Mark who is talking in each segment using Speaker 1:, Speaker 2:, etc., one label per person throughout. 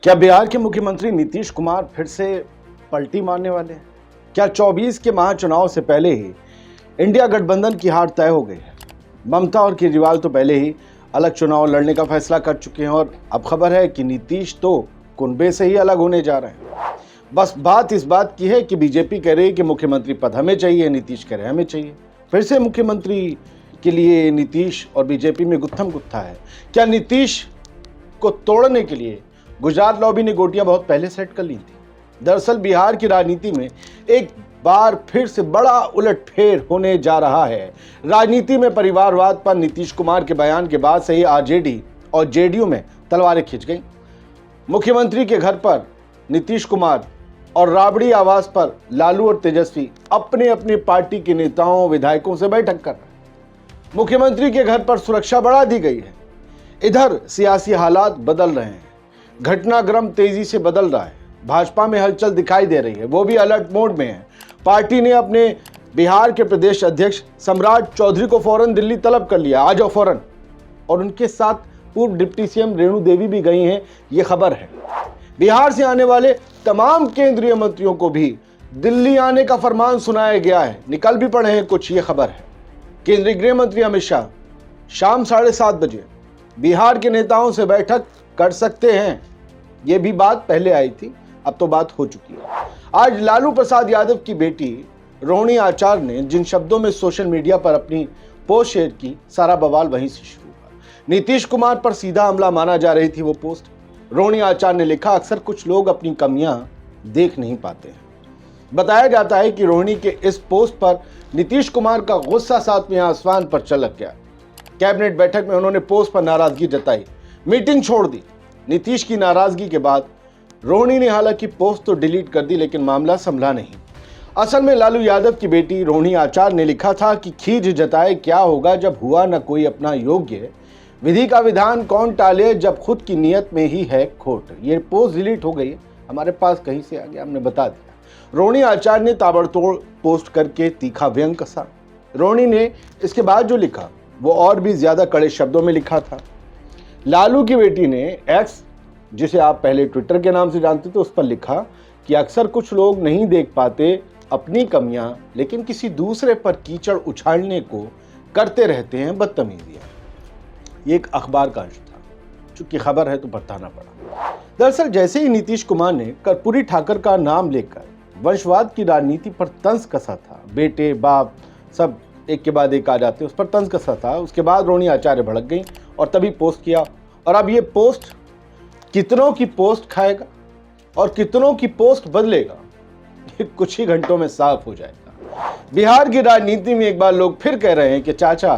Speaker 1: क्या बिहार के मुख्यमंत्री नीतीश कुमार फिर से पलटी मारने वाले हैं? क्या 24 के महाचुनाव से पहले ही इंडिया गठबंधन की हार तय हो गई है? ममता और केजरीवाल तो पहले ही अलग चुनाव लड़ने का फैसला कर चुके हैं और अब खबर है कि नीतीश तो कुनबे से ही अलग होने जा रहे हैं। बस बात इस बात की है कि बीजेपी कह रही है कि मुख्यमंत्री पद हमें चाहिए, नीतीश कह रहे हैं हमें चाहिए। फिर से मुख्यमंत्री के लिए नीतीश और बीजेपी में गुत्थम गुत्था है। क्या नीतीश को तोड़ने के लिए गुजरात लॉबी ने गोटियां बहुत पहले सेट कर ली थी? दरअसल बिहार की राजनीति में एक बार फिर से बड़ा उलटफेर होने जा रहा है। राजनीति में परिवारवाद पर नीतीश कुमार के बयान के बाद से ही आरजेडी और जेडीयू में तलवारें खिंच गईं। मुख्यमंत्री के घर पर नीतीश कुमार और राबड़ी आवास पर लालू और तेजस्वी अपने अपने पार्टी के नेताओं विधायकों से बैठक कर रहे हैं। मुख्यमंत्री के घर पर सुरक्षा बढ़ा दी गई है। इधर सियासी हालात बदल रहे हैं, घटनाक्रम तेजी से बदल रहा है। भाजपा में हलचल दिखाई दे रही है, वो भी अलर्ट मोड में है। पार्टी ने अपने बिहार के प्रदेश अध्यक्ष सम्राट चौधरी को फौरन दिल्ली तलब कर लिया, आ जाओ फौरन। और उनके साथ पूर्व डिप्टी सीएम रेणु देवी भी गई हैं, ये खबर है। बिहार से आने वाले तमाम केंद्रीय मंत्रियों को भी दिल्ली आने का फरमान सुनाया गया है, निकल भी पड़े हैं कुछ, ये खबर है। केंद्रीय गृह मंत्री अमित शाह शाम 7:30 बजे बिहार के नेताओं से बैठक कर सकते हैं। ये भी बात पहले आई थी, अब तो बात हो चुकी है। आज लालू प्रसाद यादव की बेटी रोहिणी आचार्य ने जिन शब्दों में सोशल मीडिया पर अपनी पोस्ट शेयर की, सारा बवाल वहीं से शुरू हुआ। नीतीश कुमार पर सीधा हमला माना जा रही थी वो पोस्ट। रोहिणी आचार्य ने लिखा, अक्सर कुछ लोग अपनी कमियां देख नहीं पाते हैं। बताया जाता है कि रोहिणी के इस पोस्ट पर नीतीश कुमार का गुस्सा 7वें आसमान पर चलक गया। कैबिनेट बैठक में उन्होंने पोस्ट पर नाराजगी जताई, मीटिंग छोड़ दी। नीतीश की नाराजगी के बाद रोहिणी ने हालांकि पोस्ट तो डिलीट कर दी, लेकिन मामला संभला नहीं। असल में लालू यादव की बेटी रोहिणी आचार्य ने लिखा था कि खीज जताए क्या होगा जब हुआ न कोई अपना योग्य, विधि का विधान कौन टाले जब खुद की नियत में ही है खोट। ये पोस्ट डिलीट हो गई, हमारे पास कहीं से आ गया, हमने बता दिया। रोहिणी आचार्य ने ताबड़तोड़ पोस्ट करके तीखा व्यंग कसा। रोहिणी ने इसके बाद जो लिखा वो और भी ज्यादा कड़े शब्दों में लिखा था। लालू की बेटी ने एक्स, जिसे आप पहले ट्विटर के नाम से जानते थे, उस पर लिखा कि अक्सर कुछ लोग नहीं देख पाते अपनी कमियां, लेकिन किसी दूसरे पर कीचड़ उछालने को करते रहते हैं बदतमीजियां। ये एक अखबार का अंश था, चूंकि खबर है तो बताना पड़ा। दरअसल जैसे ही नीतीश कुमार ने कर्पूरी ठाकर का नाम लेकर वंशवाद की राजनीति पर तंज कसा था, बेटे बाप सब एक के बाद एक आ जाते, उस पर तंज कसा था, उसके बाद रोहिणी आचार्य भड़क गई और तभी पोस्ट किया। और अब ये पोस्ट कितनों की पोस्ट खाएगा और कितनों की पोस्ट बदलेगा, ये कुछ ही घंटों में साफ हो जाएगा। बिहार की राजनीति में एक बार लोग फिर कह रहे हैं कि चाचा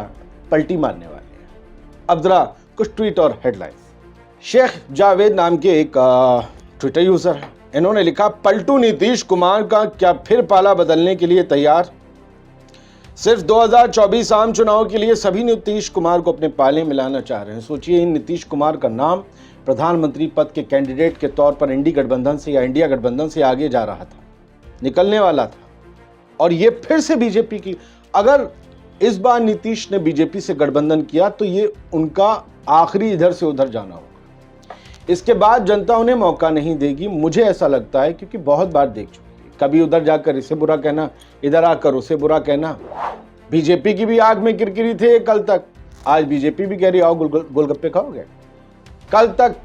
Speaker 1: पलटी मारने वाले हैं। अब जरा कुछ ट्वीट और हेडलाइंस। शेख जावेद नाम के एक ट्विटर यूजर है, इन्होंने लिखा, पलटू नीतीश कुमार का क्या फिर पाला बदलने के लिए तैयार? सिर्फ 2024 आम चुनाव के लिए सभी नीतीश कुमार को अपने पाले में लाना चाह रहे हैं। सोचिए, इन नीतीश कुमार का नाम प्रधानमंत्री पद के कैंडिडेट के तौर पर इंडिया गठबंधन से आगे जा रहा था, निकलने वाला था। और ये फिर से बीजेपी की, अगर इस बार नीतीश ने बीजेपी से गठबंधन किया तो ये उनका आखिरी इधर से उधर जाना होगा। इसके बाद जनता उन्हें मौका नहीं देगी, मुझे ऐसा लगता है, क्योंकि बहुत बार देख चुकी है। कभी उधर जाकर इसे बुरा कहना, इधर आकर उसे बुरा कहना। बीजेपी की भी आग में किरकिरी थे कल तक, आज बीजेपी भी कह रही आओ गोलगप्पे खाओगे। कल तक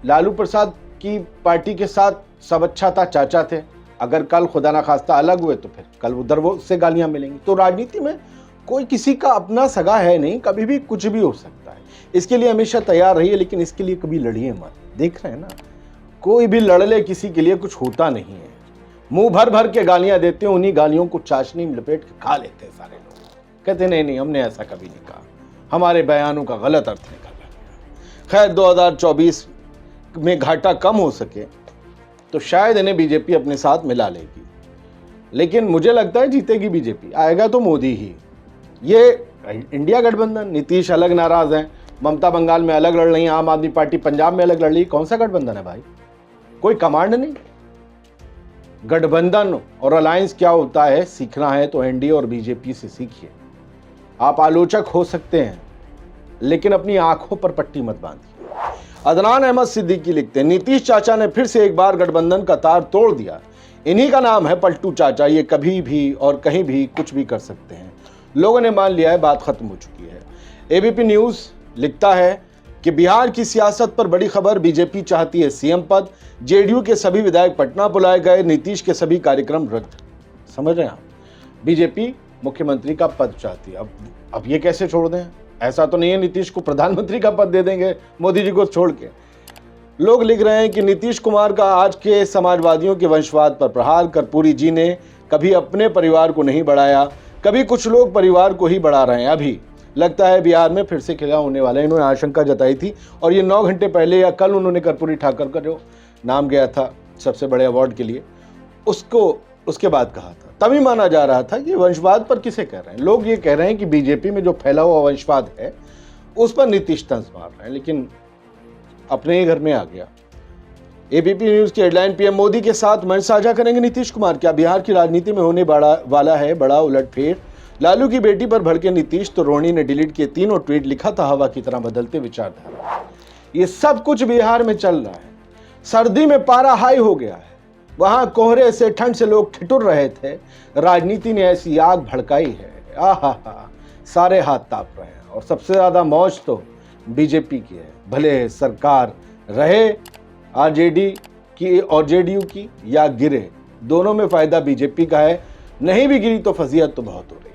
Speaker 1: लालू प्रसाद की पार्टी के साथ सब अच्छा था, चाचा थे। अगर कल खुदा ना खास्ता अलग हुए तो फिर कल उधर वो से गालियां मिलेंगी। तो राजनीति में कोई किसी का अपना सगा है नहीं, कभी भी कुछ भी हो सकता है। इसके लिए हमेशा तैयार रहिए, लेकिन इसके लिए कभी लड़िए मत। देख रहे हैं ना, कोई भी लड़ ले किसी के लिए कुछ होता नहीं है। मुंह भर भर के गालियां देते हैं, उन्हीं गालियों को चाशनी में लपेट के खा लेते हैं सारे लोग। कहते नहीं हमने ऐसा कभी नहीं कहा, हमारे बयानों का गलत अर्थ निकल गया। खैर, 2024 में घाटा कम हो सके तो शायद इन्हें बीजेपी अपने साथ मिला लेगी, लेकिन मुझे लगता है जीतेगी बीजेपी, आएगा तो मोदी ही। ये इंडिया गठबंधन, नीतीश अलग नाराज हैं, ममता बंगाल में अलग लड़ रही, आम आदमी पार्टी पंजाब में अलग लड़ रही। कौन सा गठबंधन है भाई? कोई कमांड नहीं। गठबंधन और अलायंस क्या होता है सीखना है तो एनडीए और बीजेपी से सीखिए। आप आलोचक हो सकते हैं, लेकिन अपनी आंखों पर पट्टी मत बांधिए। अदनान अहमद सिद्दीकी लिखते हैं, नीतीश चाचा ने फिर से एक बार गठबंधन का तार तोड़ दिया। इन्हीं का नाम है पलटू चाचा, ये कभी भी और कहीं भी कुछ भी कर सकते हैं। लोगों ने मान लिया है, बात खत्म हो चुकी है। एबीपी न्यूज लिखता है कि बिहार की सियासत पर बड़ी खबर, बीजेपी चाहती है सीएम पद, जेडीयू के सभी विधायक पटना बुलाए गए, नीतीश के सभी कार्यक्रम रद्द। समझ रहे हैं आप, बीजेपी मुख्यमंत्री का पद चाहती है। अब ये कैसे छोड़ दें? ऐसा तो नहीं है नीतीश को प्रधानमंत्री का पद दे देंगे मोदी जी को छोड़ के। लोग लिख रहे हैं कि नीतीश कुमार का आज के समाजवादियों के वंशवाद पर प्रहार, कर्पूरी जी ने कभी अपने परिवार को नहीं बढ़ाया, कभी कुछ लोग परिवार को ही बढ़ा रहे हैं। अभी लगता है बिहार में फिर से खिलाफ होने वाला है। इन्होंने आशंका जताई थी और ये 9 घंटे पहले या कल उन्होंने कर्पूरी ठाकर का जो नाम गया था सबसे बड़े अवार्ड के लिए, उसके बाद कहा था। तभी माना जा रहा था कि वंशवाद पर किसे कह रहे हैं लोग। ये कह रहे हैं कि बीजेपी में जो फैला हुआ वंशवाद है उस पर नीतीश तंज मार रहे हैं, लेकिन अपने ही घर में आ गया। एबीपी न्यूज की हेडलाइन, पीएम मोदी के साथ मंच साझा करेंगे नीतीश कुमार, क्या बिहार की राजनीति में होने वाला है बड़ा उलटफेर? लालू की बेटी पर भड़के नीतीश तो रोहिणी ने डिलीट किए तीनों ट्वीट, लिखा था हवा की तरह बदलते विचारधारा। ये सब कुछ बिहार में चल रहा है। सर्दी में पारा हाई हो गया है, वहां कोहरे से ठंड से लोग ठिठुर रहे थे, राजनीति ने ऐसी आग भड़काई है, आहा, सारे हाथ ताप रहे हैं। और सबसे ज्यादा मौज तो बीजेपी की है, भले सरकार रहे आरजेडी की और जेडीयू की या गिरे, दोनों में फायदा बीजेपी का है। नहीं भी गिरी तो फजीहत तो बहुत हो रही है।